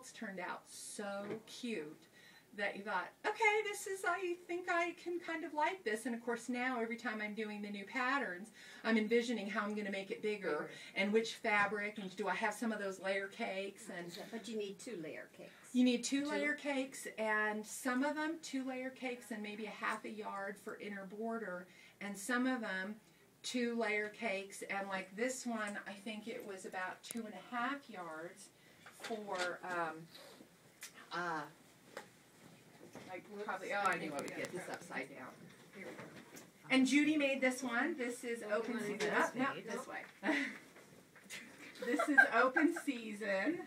quilts turned out so cute that you thought, okay, I think I can kind of like this. And of course now every time I'm doing the new patterns, I'm envisioning how I'm going to make it bigger and which fabric, and do I have some of those layer cakes. But you need 2 layer cakes. You need 2 layer cakes, and some of them 2 layer cakes and maybe a half a yard for inner border, and some of them 2 layer cakes, and like this one, I think it was about 2.5 yards for like probably, oh, I knew I would get this upside down. Here we go. And Judy made this one. This is open season. Oh, no, this way. This is open season.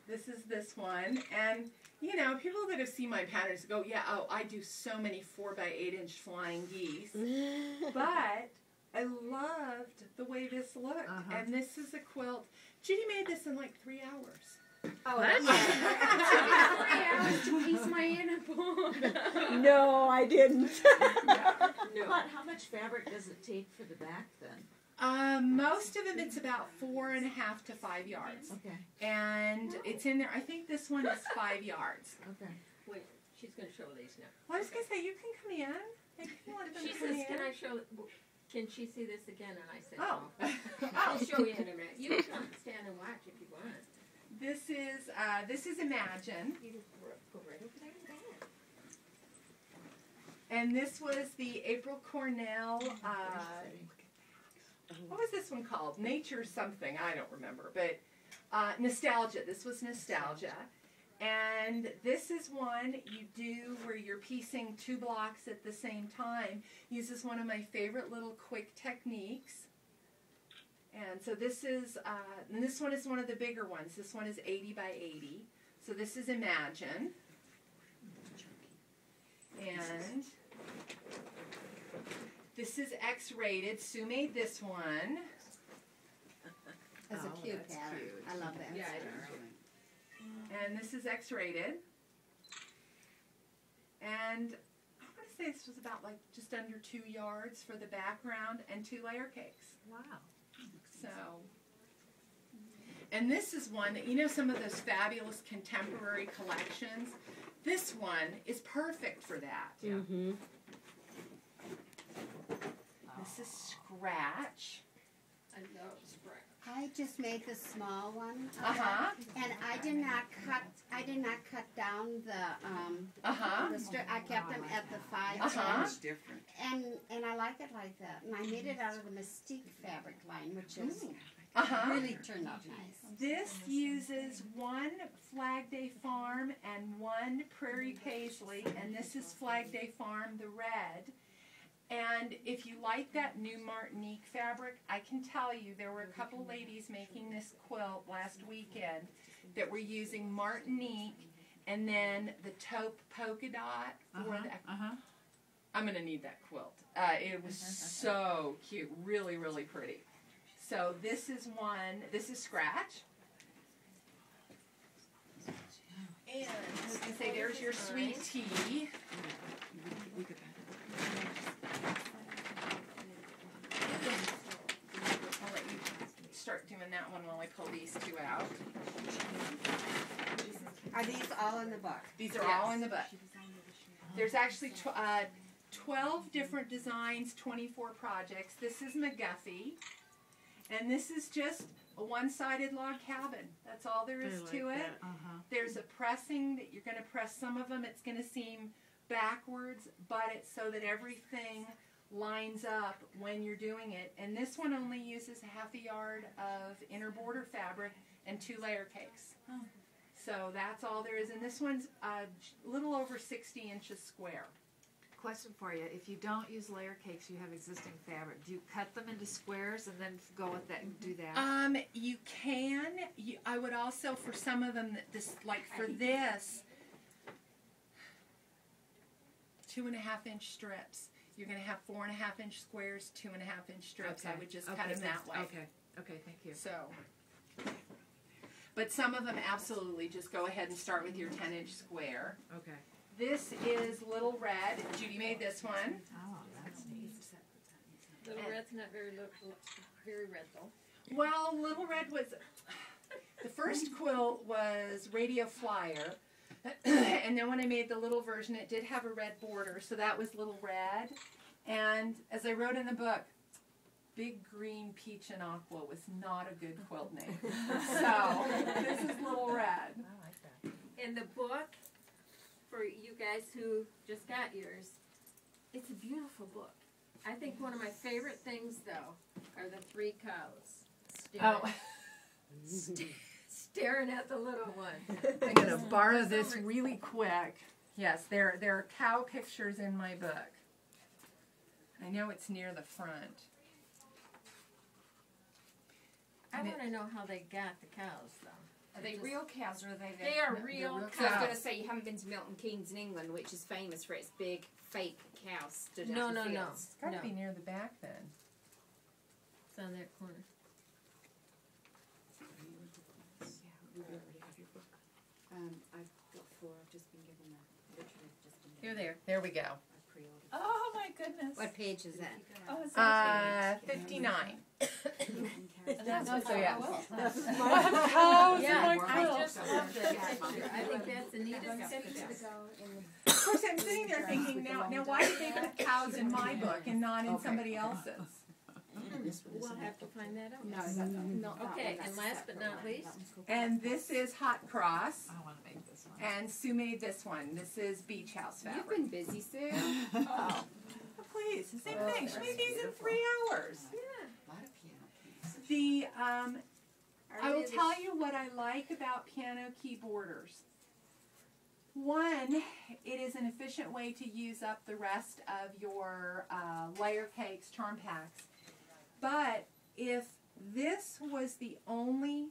This is this one. And, you know, people that have seen my patterns go, yeah, oh, I do so many 4x8-inch flying geese. But I loved the way this looked. And this is a quilt. Judy made this in like 3 hours. Oh, that's 3 hours to piece my uniform. No, I didn't. No. But how much fabric does it take for the back then? Most of them, it's about 4.5 to 5 yards. Okay. And it's in there. I think this one is 5 yards. Okay. Wait, she's going to show these now. Well, I was going to say, you can come in. If you want them She to come says, in. can I show, can she see this again? And I said, Oh. no. I'll show you in a minute. You can come stand and watch if you want. This is Imagine. You just go right over there and dance. And this was the April Cornell, what was this one called? Nature something, I don't remember. But Nostalgia, this was Nostalgia. And this is one you do where you're piecing 2 blocks at the same time. Uses one of my favorite little quick techniques. And so this is, and this one is one of the bigger ones. This one is 80 by 80. So this is Imagine. And this is X-rated. Sue made this one. That's a cute pattern. Cute. I love that. Yeah, it is. And this is X-rated. And I'm going to say this was about like just under 2 yards for the background and 2 layer cakes. Wow. So, and this is one that, you know, some of those fabulous contemporary collections, this one is perfect for that. Mm-hmm. This is Scratch. I love scratch. I just made the small one. Uh-huh. And I did not cut down the the strip. I kept them at the 5 inch. Different. And I like it like that. And I made it out of the Mystique fabric line, which is really turned out nice. This uses 1 Flag Day Farm and 1 Prairie Paisley, and this is Flag Day Farm, the red. And if you like that new Martinique fabric, I can tell you there were a couple ladies making this quilt last weekend that were using Martinique and then the taupe polka dot for the... I'm going to need that quilt. It was so cute. Really, really pretty. So this is one. This is Scratch. And I was going to say, there's your sweet tea. I'll let you start doing that one while I pull these 2 out. Are these all in the book? These are all in the book. There's actually 12 different designs, 24 projects. This is McGuffey. And this is just a one-sided log cabin. That's all there is to it. There's a pressing that you're going to press some of them. It's going to seem backwards, but it's so that everything lines up when you're doing it. And this one only uses ½ a yard of inner border fabric and 2 layer cakes. So that's all there is. And this one's a little over 60 inches square. Question for you. If you don't use layer cakes, you have existing fabric. Do you cut them into squares and then go with that and do that? You can. I would also, for some of them, this, like for this, 2.5 inch strips. You're going to have 4.5 inch squares, 2.5 inch strips. Okay. I would just cut them that way. Okay. Okay. Thank you. So, but some of them absolutely just go ahead and start with your 10 inch square. Okay. This is Little Red. Judy made this one. Oh, that's neat. Little red's not very red though. Well, Little Red was, The first quilt was Radio Flyer, and then when I made the little version, it did have a red border, so that was Little Red. And as I wrote in the book, Big Green Peach and Aqua was not a good quilt name. So this is Little Red. I like that. In the book, for you guys who just got yours, it's a beautiful book. I think one of my favorite things, though, are the 3 cows staring at the little one. I'm going to borrow this really quick. Yes, there are cow pictures in my book. I know it's near the front. I want to know how they got the cows, though. Are they real cows or are they? They are real Because I was cows. going to say you haven't been to Milton Keynes in England, which is famous for its big fake cows stood No, out in no, the no. fields. It's got to be near the back then. It's on that corner. I've got 4. I've just been given that. Literally just been Here, there. There we go. I pre-ordered. Oh my goodness. What page is that? Oh, it's 59. That's So yeah. I have cows Yeah, in my I quilt. just love that picture. I think that's the neatest picture. Of course, I'm sitting there thinking, now why did they put cows in my book and not in somebody else's? We'll have to find that out. No, not Okay, and last but not least, And this is Hot Cross, I want to make this one. and Sue made this one. This is Beach House You've fabric. been busy, Sue. Oh, please, the same thing. She made these in 3 hours. A lot of piano keys. The I will they the tell you what I like about piano key borders. One, it is an efficient way to use up the rest of your layer cakes, charm packs. But if this was the only,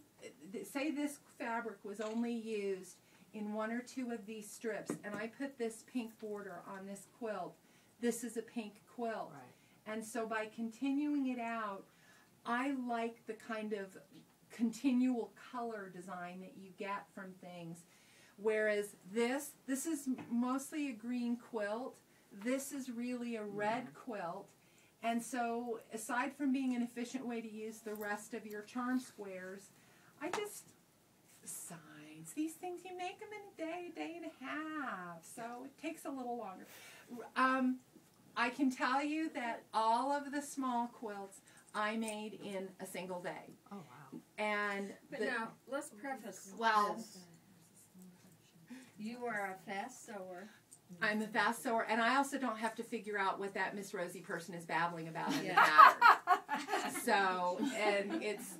say this fabric was only used in 1 or 2 of these strips, and I put this pink border on this quilt, this is a pink quilt. Right. And so by continuing it out, I like the kind of continual color design that you get from things. Whereas this is mostly a green quilt. This is really a red quilt. And so aside from being an efficient way to use the rest of your charm squares, besides, these things, you make them in a day and a half. So it takes a little longer. I can tell you that all of the small quilts I made in a single day. Oh wow. And but the, now, let's preface well, this. You are a fast sewer. I'm a fast sewer, and I also don't have to figure out what that Miss Rosie person is babbling about in the Yeah. pattern. So, and it's